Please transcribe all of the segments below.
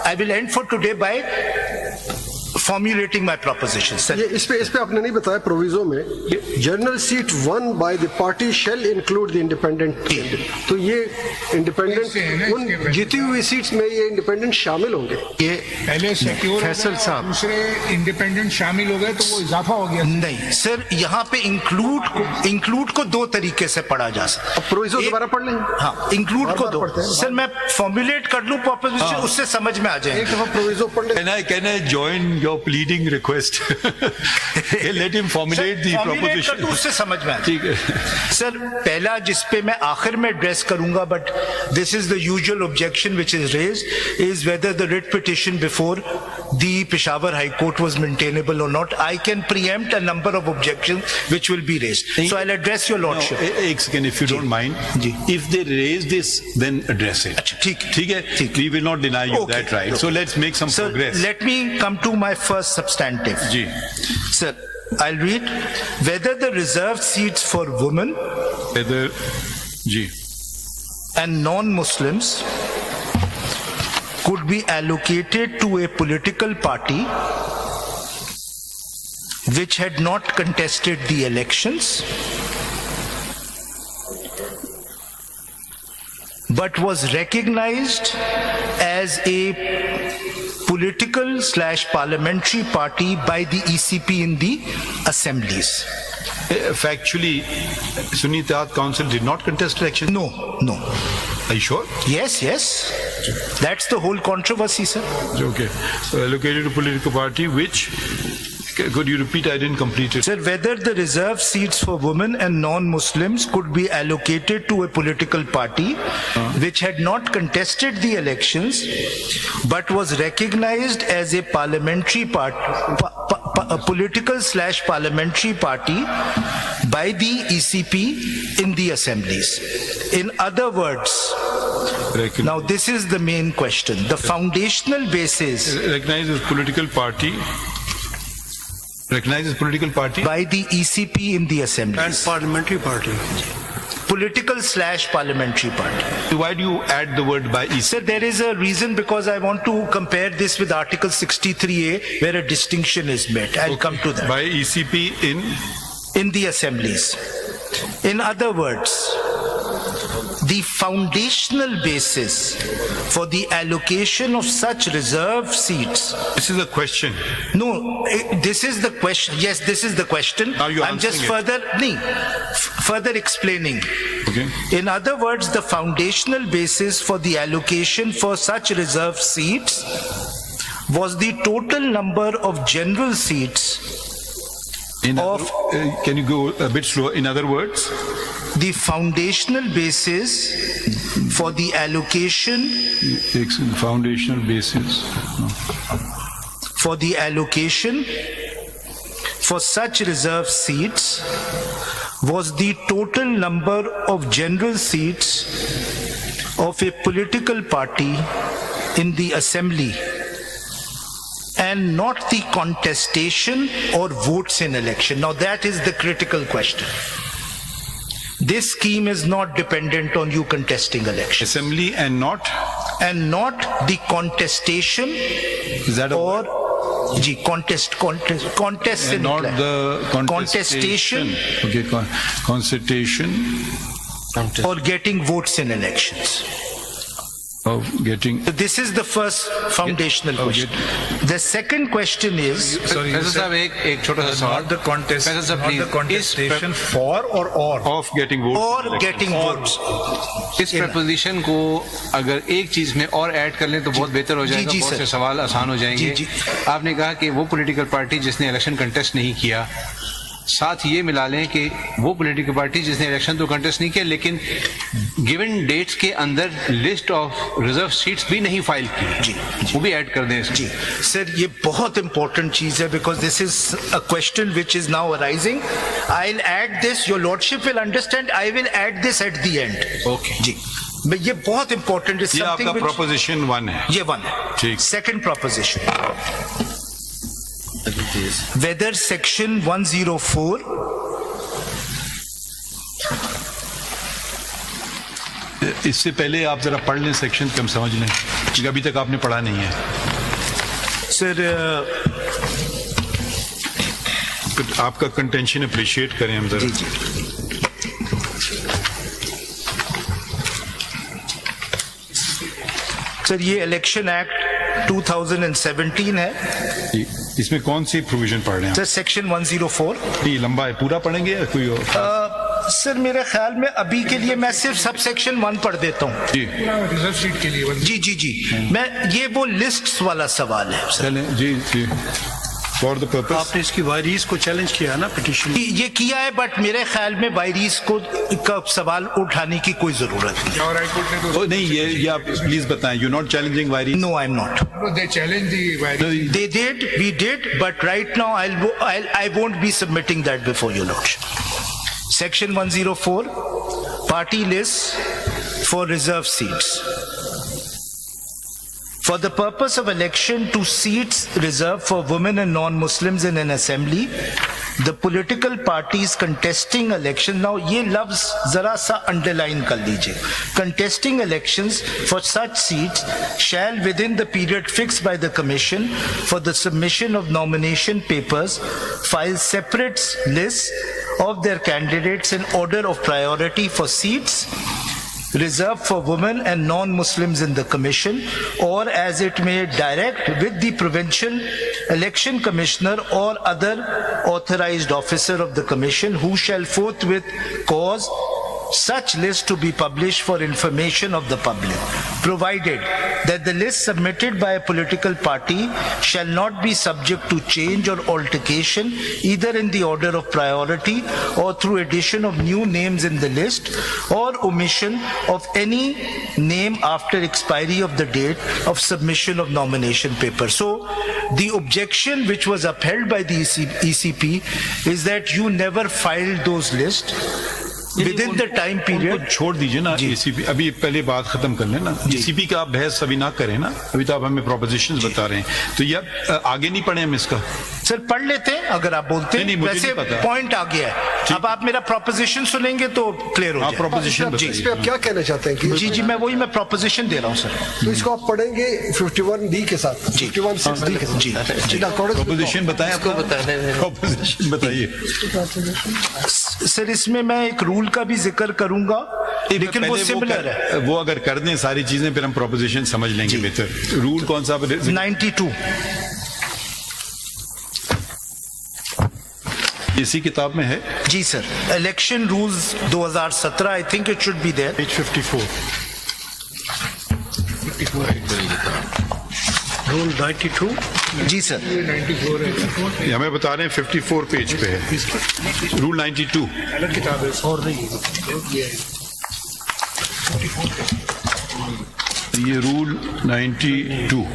I will end for today by formulating my proposition. Sir. ये इस पे आपने नहीं बताया प्रोविजो में general seat one by the party shall include the independent. तो ये इंडिपेंडेंट उन जीती हुई सीट्स में ये इंडिपेंडेंट शामिल होंगे। ये पहले सिक्योर फैसल साहब दूसरे इंडिपेंडेंट शामिल हो गए तो वो इजाफा हो गया। नहीं सर, यहाँ पे इंक्लूड को दो तरीके से पढ़ा जा सकता है। प्रोविजो दोबारा पढ़ लेंगे। हाँ, इंक्लूड को दो। सर मैं फॉर्मुलेट कर लूं प्रोपोजिशन, उससे समझ में आ जाएगा। एक दफा प्रोविजो पढ़ लें। Can I join your pleading request? Let him formulate the proposition. उससे समझ में आ ठीक है सर। पहला जिसपे मैं आखिर में एड्रेस करूंगा, but this is the usual objection which is raised, is whether the writ petition before the Peshawar High Court was maintainable or not. I can preempt a number of objections which will be raised. So I'll address your lordship. एक second, if you don't mind. जी. If they raise this, then address it. अच्छा, ठीक है। ठीक है। We will not deny you that right. So let's make some Sir, progress. let me come to my first substantive. Ji. Sir, I'll read whether the reserved seats for women Whether, ji. and non-Muslims could be allocated to a political party which had not contested the elections but was recognized as a political/parliamentary party by the ECP in the assemblies. Factually, Sunni Ittehad Council did not contest election. No. Are you sure? Yes. That's the whole controversy, sir. Okay. So allocated to political party which, could you repeat? I didn't complete it. Sir, whether the reserved seats for women and non-Muslims could be allocated to a political party which had not contested the elections but was recognized as a parliamentary a political/parliamentary party by the ECP in the assemblies. In other words, now this is the main question. The foundational basis Recognized as political party. Recognized as political party by the ECP in the assemblies. And parliamentary party. Political/parliamentary party. Why do you add the word by ECP? Sir, there is a reason, because I want to compare this with Article 63A where a distinction is made. I'll come to that. By ECP In the assemblies. In other words, the foundational basis for the allocation of such reserved seats. This is a question. No, this is the question. Yes, this is the question. Now you're I'm just answering further explaining. Okay. In other words, the foundational basis for the allocation for such reserved seats was the total number of general seats Can you go a bit slower? In other words, the foundational basis for the allocation foundational basis for the allocation for such reserved seats was the total number of general seats of a political party in the assembly and not the contestation or votes in election. Now that is the critical question. This scheme is not dependent on you contesting elections. assembly and not the contestation is that a or word? contest And not the contestation Okay, contestation or getting votes in elections. of getting. This is the first foundational question. The second question is, Sorry, साहब एक छोटा सा सवाल। not the contest, Faisal साहब, not the please. contestation for or. Of getting votes. or getting votes. इस preposition को अगर एक चीज में और ऐड कर लें तो बहुत बेहतर हो जाएगा, जी, बहुत सर। से सवाल आसान हो जाएंगे। जी। आपने कहा कि वो पॉलिटिकल पार्टी जिसने इलेक्शन कंटेस्ट नहीं किया, साथ ये मिला लें कि वो पॉलिटिकल पार्टी जिसने इलेक्शन तो कंटेस्ट नहीं किया लेकिन गिवन डेट्स के अंदर लिस्ट ऑफ रिजर्व सीट्स भी नहीं फाइल की, वो भी ऐड कर दें इसमें। जी सर, ये बहुत इंपॉर्टेंट चीज है, because this is a question which is now arising. I will add this, your lordship will understand, I will add this at the end. Okay जी, ये बहुत इंपॉर्टेंट है. ये आपका प्रोपोजिशन 1 है. ये 1 है. ठीक. सेकंड प्रोपोजिशन, whether section 104 इससे पहले आप जरा पढ़ लें सेक्शन, हम समझ लें, क्योंकि अभी तक आपने पढ़ा नहीं है. Sir, आपका कंटेंशन अप्रिशिएट करें हम जरा। सर ये इलेक्शन एक्ट 2017 है इसमें कौन सी प्रोविजन पढ़ रहे हैं सर, सेक्शन 104। आप? ये लंबा है, पूरा पढ़ेंगे या कोई और? सर मेरे ख्याल में अभी के लिए मैं सिर्फ सब सेक्शन 1 पढ़ देता हूँ। जी रिजर्व सीट के लिए जी जी जी, मैं ये वो लिस्ट वाला सवाल है सर। चलें जी जी। फॉर द पर्पस आपने इसकी वायरीज को चैलेंज किया ना पिटीशन। ये किया है, बट मेरे ख्याल में वायरीज को का सवाल उठाने की कोई जरूरत नहीं। और हाई कोर्ट ने तो नहीं, ये आप प्लीज बताएं, you not challenging vires? No, I am not. They challenge the They did, we did, but right now I won't be submitting that before your lordship. Section 104, party lists for reserved seats. For the purpose of election to seats reserved for women and non-Muslims in an assembly, the political parties contesting elections, now ये लफ्ज जरा सा underline कर लीजिए, contesting elections for such seats shall within the period fixed by the commission for the submission of nomination papers file separate lists of their candidates in order of priority for seats reserved for women and non-Muslims in the commission, or as it may direct with the provincial election commissioner or other authorized officer of the commission, who shall forthwith cause such list to be published for information of the public, provided that the list submitted by a political party shall not be subject to change or altercation either in the order of priority or through addition of new names in the list or omission of any name after expiry of the date of submission of nomination paper. So the objection which was upheld by the ECP is that you never filed those lists within the time period. उनको छोड़ दीजिए ना ACP, अभी पहले बात खत्म कर लेना। एसीपी का आप बहस अभी ना करें ना, अभी तो आप हमें प्रोपोजिशंस बता रहे हैं, तो ये आगे नहीं पढ़े हम इसका। सर पढ़ लेते हैं अगर आप बोलते हैं। नहीं, मुझे वैसे नहीं पता। पॉइंट आ गया है, अब आप मेरा प्रोपोजिशन सुनेंगे तो क्लियर हो आप जाएगा। प्रोपोजिशन इस पे आप क्या कहना चाहते हैं कि जी जी, मैं प्रोपोजिशन दे रहा हूँ सर। तो इसको आप पढ़ेंगे 51D के साथ, 51(6)D के साथ। जी प्रोपोजिशन बताएं, आपको प्रोपोजिशन बताइए। सर इसमें मैं एक रूल का भी जिक्र करूंगा, लेकिन वो पहले सिमिलर है। वो अगर कर दें सारी चीजें, फिर हम प्रोपोजिशन समझ लेंगे बेहतर। रूल कौन सा? 92 इसी किताब में है। जी sir, election rules 2017, I think it should be there. Page 54 rule 92। जी सर, 94 है, ये हमें बता रहे हैं 54 पेज पे है रूल 92। अलग किताब है और नहीं ये रूल 92।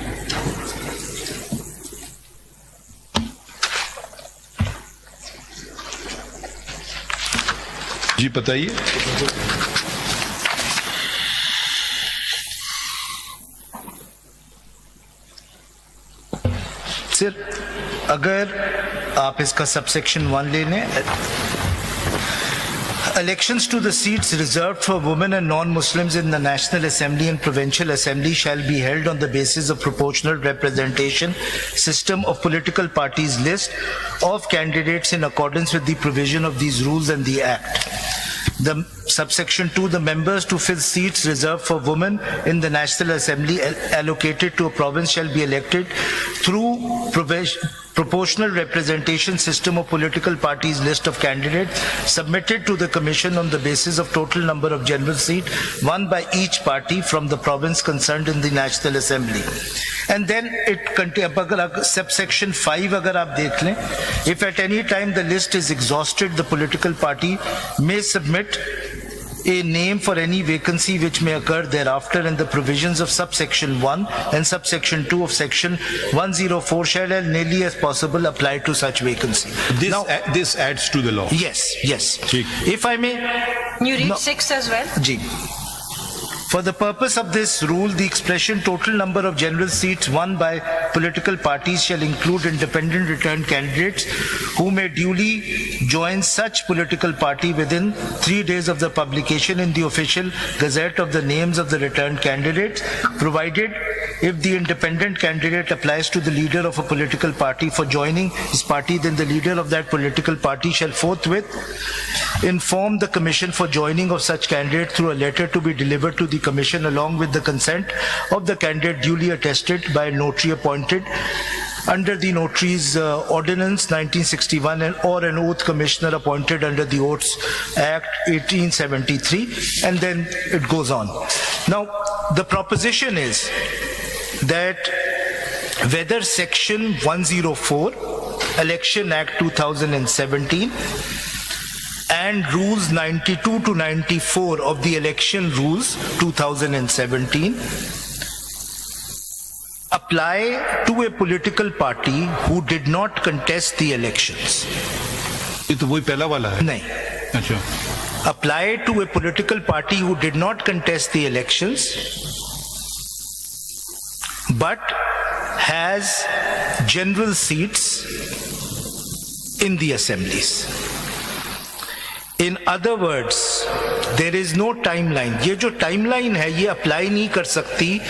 जी बताइए। सर अगर आप इसका सबसेक्शन 1 ले लें, elections to the seats reserved for women and non-Muslims in the National Assembly and Provincial Assembly shall be held on the basis of proportional representation system of political parties list of candidates in accordance with the provision of these rules and the Act. The subsection 2, the members to fill seats reserved for women in the National Assembly allocated to a province shall be elected through proportional representation system of political parties list of candidates submitted to the commission on the basis of total number of general seat won by each party from the province concerned in the National Assembly. And then it contains subsection 5 agar aap dekh lein, if at any time the list is exhausted, the political party may submit a name for any vacancy which may occur thereafter, and the provisions of subsection 1 and subsection 2 of section 104 shall as nearly as possible apply to such vacancy. This adds to the law. Yes, yes. ठीक। If I may, You read No. 6 as well? Ji. For the purpose of this rule, the expression total number of general seats won by political parties shall include independent returned candidates who may duly join such political party within 3 days of the publication in the official gazette of the names of the returned candidates, provided if the independent candidate applies to the leader of a political party for joining his party, then the leader of that political party shall forthwith inform the commission for joining of such candidate through a letter to be delivered to the commission along with the consent of the candidate duly attested by a notary appointed under the Notary's Ordinance 1961 or an oath commissioner appointed under the Oaths Act 1873, and then it goes on. Now, the proposition is that whether Section 104, Election Act 2017, and Rules 92 to 94 of the Election Rules 2017 apply to a political party who did not contest the elections. ये तो वही पहला वाला है नहीं. अच्छा Apply to a political party who did not contest the elections but has general seats in the assemblies. In other words, there is no timeline. ये जो timeline है ये अप्लाई नहीं कर सकती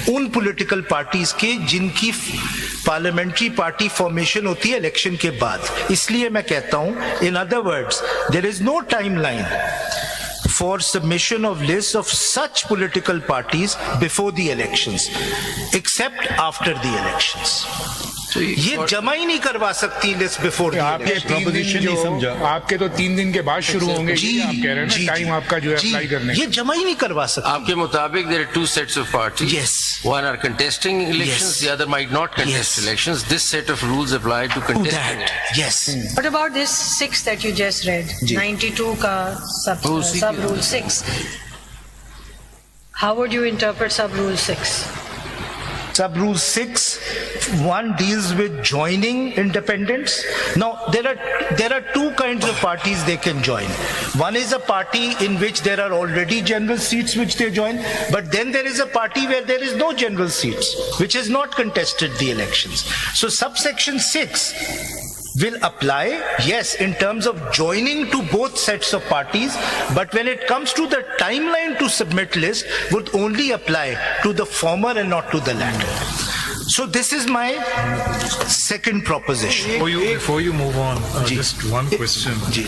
उन political parties के जिनकी parliamentary party formation होती है election के बाद. इसलिए मैं कहता हूँ, in other words, there is no timeline for submission of lists of such political parties before the elections, except after the elections. ये जमा ही नहीं करवा सकती लिस्ट बिफोर आपके 3 दिन जो आपके तो 3 दिन के बाद शुरू होंगे जी, आप कह रहे हैं जी, ना टाइम आपका जो है जी, अप्लाई करने ये जमा ही नहीं करवा सकती. आपके मुताबिक there are two sets of parties. Yes. One are contesting elections, Yes. the other might not contest Yes. elections. This set of rules apply to contesting. That, yes. What about this 6 that you just read? जी. 92 का Rule sub rule 6. How would you interpret sub rule 6? Sub Rule 6, one deals with joining independents. Now, there are two kinds of parties they can join. One is a party in which there are already general seats which they join, but then there is a party where there is no general seats, which has not contested the elections. So subsection 6 will apply, yes, in terms of joining to both sets of parties, but when it comes to the timeline to submit list, would only apply to the former and not to the latter. So this is my second proposition. Before you move on, ji. just one question ji.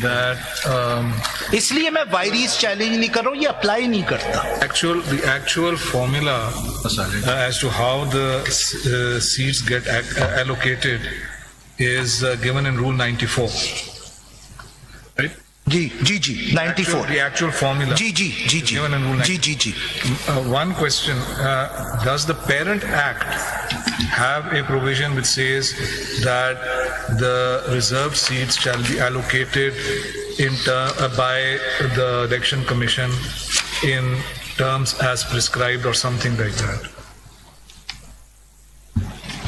that इसलिए मैं वायरीज challenge नहीं कर रहा हूँ, ये apply नहीं करता. the actual formula as to how the seats get allocated is given in Rule 94, right? Ji 94. The actual formula. Ji Given in Rule 94. Ji. One question, does the Parent Act have a provision which says that the reserved seats shall be allocated by the Election Commission in terms as prescribed or something like that?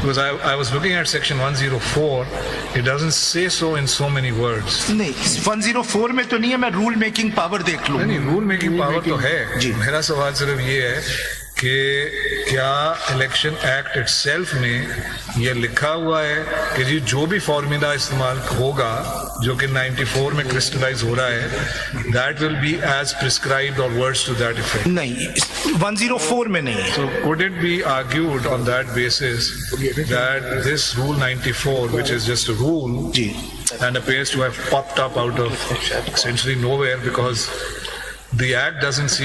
Because I was looking at section 104, it doesn't say so in so many words. नहीं 104 में तो नहीं है, मैं rule making power देख लूँ. नहीं, rule making power तो है. जी. मेरा सवाल सिर्फ ये है कि क्या इलेक्शन एक्ट इटसेल्फ में ये लिखा हुआ है कि जी जो भी फॉर्मूला इस्तेमाल होगा जो कि 94 में क्रिस्टलाइज हो रहा है, that will be as prescribed or words to that effect. नहीं 104 में नहीं है. So could it be argued on that basis that this rule 94, which is just a rule ji. and appears to have popped up out of essentially nowhere because the act doesn't seem